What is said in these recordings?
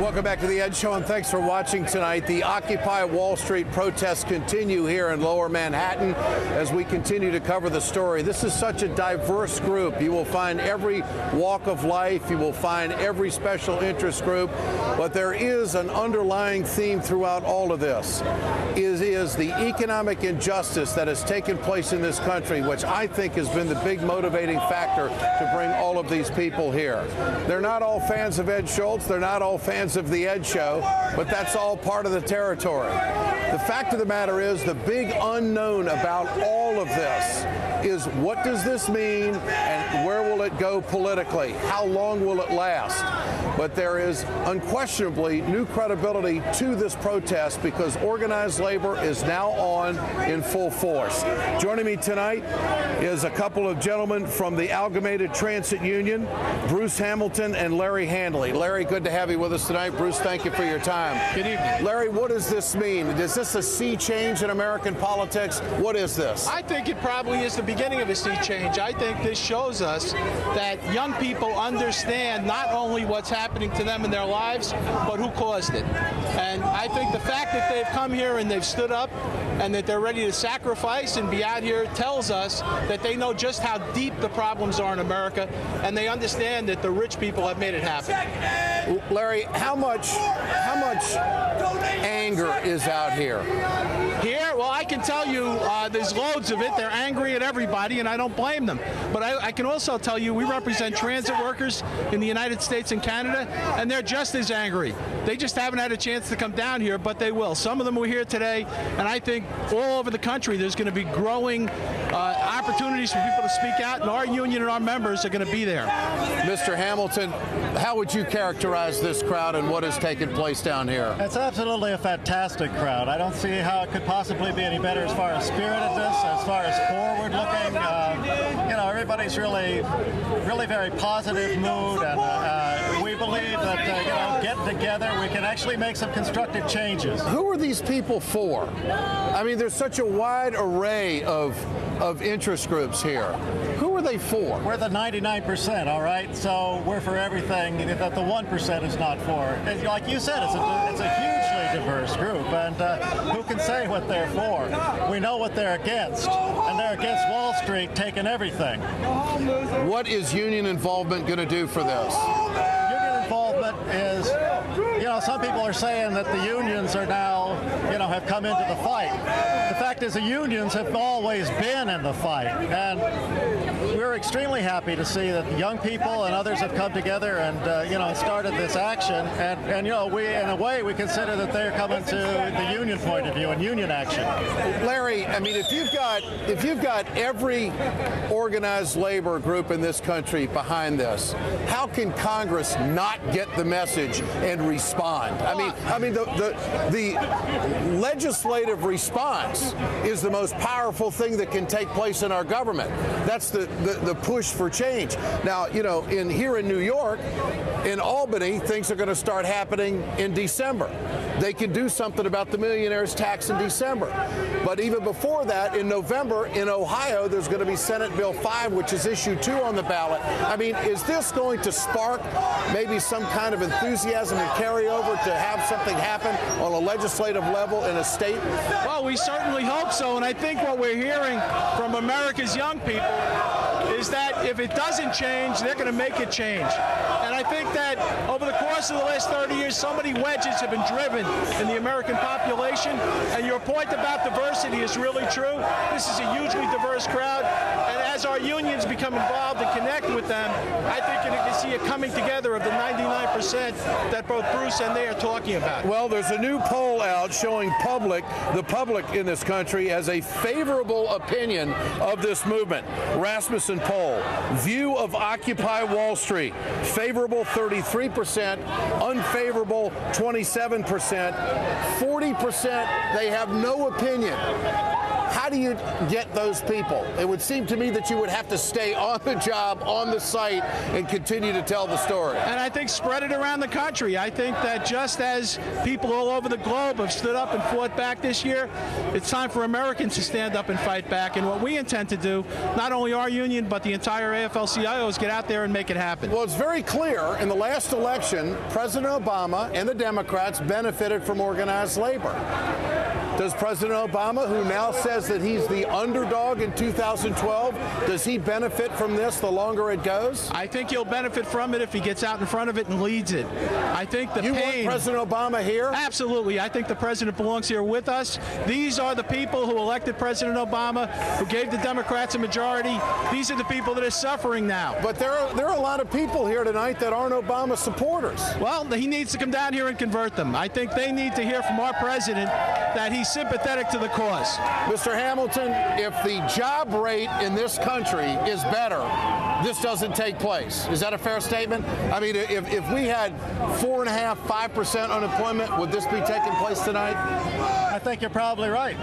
Welcome back to the Ed Show, and thanks for watching tonight. The Occupy Wall Street protests continue here in Lower Manhattan as we continue to cover the story. This is such a diverse group. You will find every walk of life. You will find every special interest group. But there is an underlying theme throughout all of this. Is the economic injustice that has taken place in this country, which I think has been the big motivating factor to bring all of these people here. They're not all fans of Ed Schultz. They're not all fans of the Ed Show, but that's all part of the territory. The fact of the matter is, the big unknown about all of this is, what does this mean and where will it go politically? How long will it last? But there is unquestionably new credibility to this protest because organized labor is now on in full force. Joining me tonight is a couple of gentlemen from the Amalgamated Transit Union, Bruce Hamilton and Larry Handley. Larry, good to have you with us tonight. Bruce, thank you for your time. Good evening. Larry, what does this mean? Is this a sea change in American politics? What is this? I think it probably is the beginning of a sea change. I think this shows us that young people understand not only what's happening to them in their lives, but who caused it. And I think the fact that they've come here and they've stood up and that they're ready to sacrifice and be out here tells us that they know just how deep the problems are in America, and they understand that the rich people have made it happen. Larry, how much anger is out here? Here, well, I can tell you there's loads of it. They're angry at everybody, and I don't blame them. But I can also tell you we represent transit workers in the United States and Canada, and they're just as angry. They just haven't had a chance to come down here, but they will. Some of them were here today, and I think all over the country there's going to be growing opportunities for people to speak out, and our union and our members are going to be there. Mr. Hamilton, how would you characterize this crowd and what has taken place down here? It's absolutely a fantastic crowd. I don't see how it could possibly be any better as far as spiritedness, as far as forward-looking. Everybody's really very positive mood, and we believe that getting together, we can actually make some constructive changes. Who are these people for? I mean, there's such a wide array of interest groups here. Who are they for? We're the 99%, all right? So we're for everything that the 1% is not for. And like you said, it's a hugely diverse group, and who can say what they're for? We know what they're against, and they're against Wall Street taking everything. What is union involvement going to do for this? Union involvement is, some people are saying that the unions are now, have come into the fight. The fact is the unions have always been in the fight, and we're extremely happy to see that the young people and others have come together and, started this action, and we, in a way, we consider that they're coming to the union point of view and union action. Larry, I mean, if you've got every organized labor group in this country behind this, how can Congress not get the message and respond? I mean, the legislative response is the most powerful thing that can take place in our government. That's the push for change. Now, here in New York, in Albany, things are going to start happening in December. They can do something about the millionaire's tax in December. But even before that, in November, in Ohio, there's going to be Senate Bill 5, which is issue 2 on the ballot. I mean, is this going to spark maybe some kind of enthusiasm and carry over to have something happen on a legislative level in a state? Well, we certainly hope so, and I think what we're hearing from America's young people is that if it doesn't change, they're going to make it change. And I think that over the course of the last 30 years, so many wedges have been driven in the American population, and your point about diversity is really true. This is a hugely diverse crowd, and as our unions become involved and connect with them, I think you can see a coming together of the 99% that both Bruce and they are talking about. Well, there's a new poll out showing the public in this country has a favorable opinion of this movement. Rasmussen poll, view of Occupy Wall Street, favorable 33%, unfavorable 27%, 40% they have no opinion. How do you get those people? It would seem to me that you would have to stay on the job, on the site, and continue to tell the story. And I think spread it around the country. I think that just as people all over the globe have stood up and fought back this year, it's time for Americans to stand up and fight back. And what we intend to do, not only our union, but the entire AFL-CIO, is get out there and make it happen. Well, it's very clear in the last election, President Obama and the Democrats benefited from organized labor. Does President Obama, who now says that he's the underdog in 2012, does he benefit from this the longer it goes? I think he'll benefit from it if he gets out in front of it and leads it. I think the You want President Obama here? Absolutely. I think the president belongs here with us. These are the people who elected President Obama, who gave the Democrats a majority. These are the people that are suffering now. But there are a lot of people here tonight that aren't Obama supporters. Well, he needs to come down here and convert them. I think they need to hear from our president that he's sympathetic to the cause. Mr. Hamilton, if the job rate in this country is better, this doesn't take place. Is that a fair statement? I mean, if we had 4.5%, 5% unemployment, would this be taking place tonight? I think you're probably right.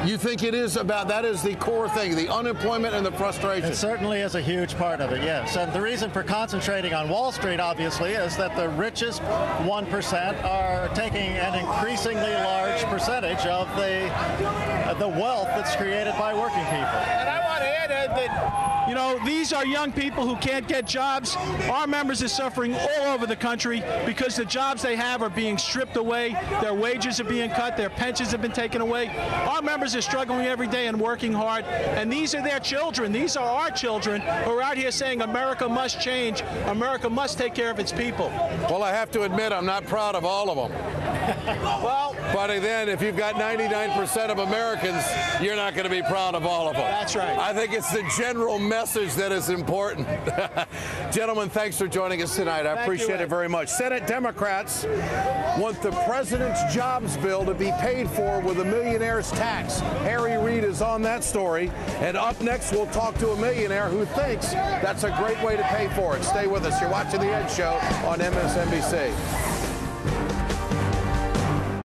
You think it is about, that is the core thing, the unemployment and the frustration? It certainly is a huge part of it, yes. And the reason for concentrating on Wall Street, obviously, is that the richest 1% are taking an increasingly large percentage of the wealth that's created by working people. And I want to add that, you know, these are young people who can't get jobs. Our members are suffering all over the country because the jobs they have are being stripped away. Their wages are being cut. Their pensions have been taken away. Our members are struggling every day and working hard. And these are their children. These are our children who are out here saying America must change. America must take care of its people. Well, I have to admit, I'm not proud of all of them. Well, but then if you've got 99% of Americans, you're not going to be proud of all of them. That's right. I think it's the general message that is important. Gentlemen, thanks for joining us tonight. I appreciate it very much. Senate Democrats want the president's jobs bill to be paid for with a millionaire's tax. Harry Reid is on that story. And up next, we'll talk to a millionaire who thinks that's a great way to pay for it. Stay with us. You're watching The Ed Show on MSNBC.